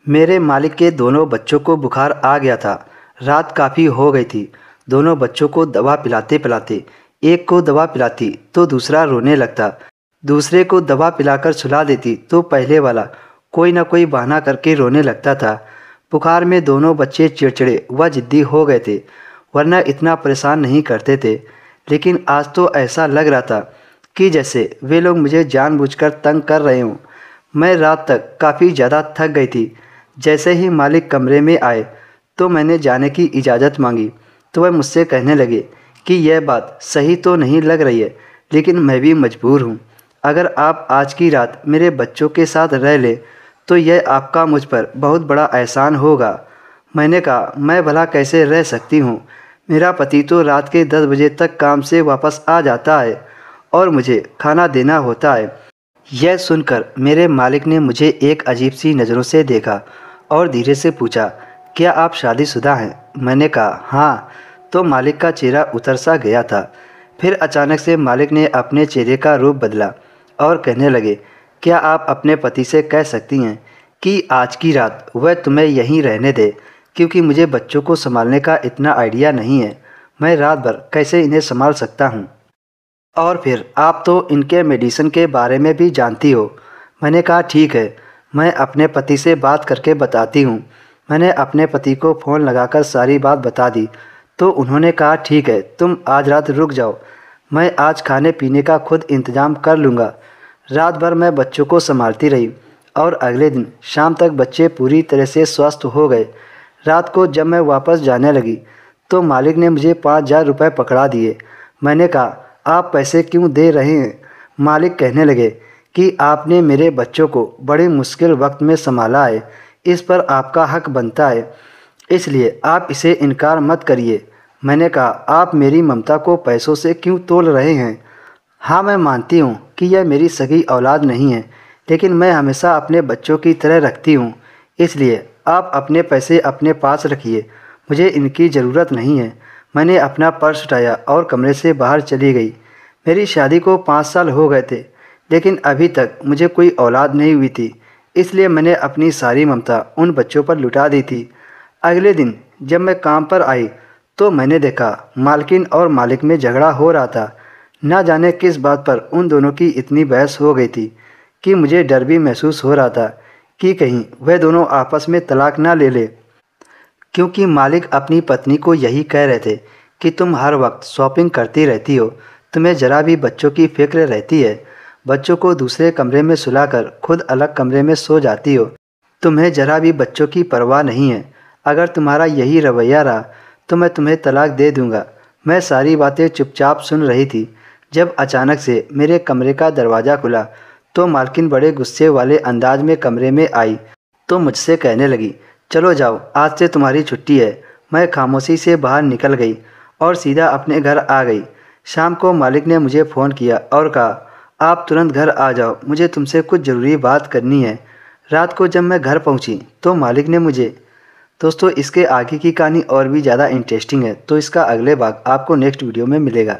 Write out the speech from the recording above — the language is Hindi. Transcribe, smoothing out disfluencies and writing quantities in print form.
मेरे मालिक के दोनों बच्चों को बुखार आ गया था। रात काफ़ी हो गई थी। दोनों बच्चों को दवा पिलाते पिलाते एक को दवा पिलाती तो दूसरा रोने लगता। दूसरे को दवा पिलाकर सुला देती तो पहले वाला कोई ना कोई बहाना करके रोने लगता था। बुखार में दोनों बच्चे चिड़चिड़े व ज़िद्दी हो गए थे, वरना इतना परेशान नहीं करते थे। लेकिन आज तो ऐसा लग रहा था कि जैसे वे लोग मुझे जानबूझकर तंग कर रहे हों। मैं रात तक काफ़ी ज़्यादा थक गई थी। जैसे ही मालिक कमरे में आए तो मैंने जाने की इजाज़त मांगी तो वह मुझसे कहने लगे कि यह बात सही तो नहीं लग रही है, लेकिन मैं भी मजबूर हूँ। अगर आप आज की रात मेरे बच्चों के साथ रह लें तो यह आपका मुझ पर बहुत बड़ा एहसान होगा। मैंने कहा, मैं भला कैसे रह सकती हूँ? मेरा पति तो रात के 10 बजे तक काम से वापस आ जाता है और मुझे खाना देना होता है। यह सुनकर मेरे मालिक ने मुझे एक अजीब सी नज़रों से देखा और धीरे से पूछा, क्या आप शादीशुदा हैं? मैंने कहा, हाँ। तो मालिक का चेहरा उतर सा गया था। फिर अचानक से मालिक ने अपने चेहरे का रूप बदला और कहने लगे, क्या आप अपने पति से कह सकती हैं कि आज की रात वह तुम्हें यहीं रहने दे, क्योंकि मुझे बच्चों को संभालने का इतना आइडिया नहीं है। मैं रात भर कैसे इन्हें संभाल सकता हूँ? और फिर आप तो इनके मेडिसिन के बारे में भी जानती हो। मैंने कहा, ठीक है, मैं अपने पति से बात करके बताती हूँ। मैंने अपने पति को फ़ोन लगाकर सारी बात बता दी तो उन्होंने कहा, ठीक है, तुम आज रात रुक जाओ, मैं आज खाने पीने का खुद इंतज़ाम कर लूँगा। रात भर मैं बच्चों को संभालती रही और अगले दिन शाम तक बच्चे पूरी तरह से स्वस्थ हो गए। रात को जब मैं वापस जाने लगी तो मालिक ने मुझे 5,000 रुपये पकड़ा दिए। मैंने कहा, आप पैसे क्यों दे रहे हैं? मालिक कहने लगे कि आपने मेरे बच्चों को बड़े मुश्किल वक्त में संभाला है, इस पर आपका हक बनता है, इसलिए आप इसे इनकार मत करिए। मैंने कहा, आप मेरी ममता को पैसों से क्यों तोल रहे हैं? हाँ, मैं मानती हूँ कि यह मेरी सगी औलाद नहीं है, लेकिन मैं हमेशा अपने बच्चों की तरह रखती हूँ, इसलिए आप अपने पैसे अपने पास रखिए, मुझे इनकी ज़रूरत नहीं है। मैंने अपना पर्स उठाया और कमरे से बाहर चली गई। मेरी शादी को 5 साल हो गए थे, लेकिन अभी तक मुझे कोई औलाद नहीं हुई थी, इसलिए मैंने अपनी सारी ममता उन बच्चों पर लुटा दी थी। अगले दिन जब मैं काम पर आई तो मैंने देखा मालकिन और मालिक में झगड़ा हो रहा था। ना जाने किस बात पर उन दोनों की इतनी बहस हो गई थी कि मुझे डर भी महसूस हो रहा था कि कहीं वह दोनों आपस में तलाक ना ले ले, क्योंकि मालिक अपनी पत्नी को यही कह रहे थे कि तुम हर वक्त शॉपिंग करती रहती हो, तुम्हें ज़रा भी बच्चों की फिक्र रहती है, बच्चों को दूसरे कमरे में सुलाकर खुद अलग कमरे में सो जाती हो, तुम्हें ज़रा भी बच्चों की परवाह नहीं है। अगर तुम्हारा यही रवैया रहा तो मैं तुम्हें तलाक दे दूँगा। मैं सारी बातें चुपचाप सुन रही थी जब अचानक से मेरे कमरे का दरवाज़ा खुला तो मालकिन बड़े गुस्से वाले अंदाज में कमरे में आई तो मुझसे कहने लगी, चलो जाओ, आज से तुम्हारी छुट्टी है। मैं खामोशी से बाहर निकल गई और सीधा अपने घर आ गई। शाम को मालिक ने मुझे फ़ोन किया और कहा, आप तुरंत घर आ जाओ, मुझे तुमसे कुछ ज़रूरी बात करनी है। रात को जब मैं घर पहुंची तो मालिक ने मुझे दोस्तों इसके आगे की कहानी और भी ज़्यादा इंटरेस्टिंग है, तो इसका अगले भाग आपको नेक्स्ट वीडियो में मिलेगा।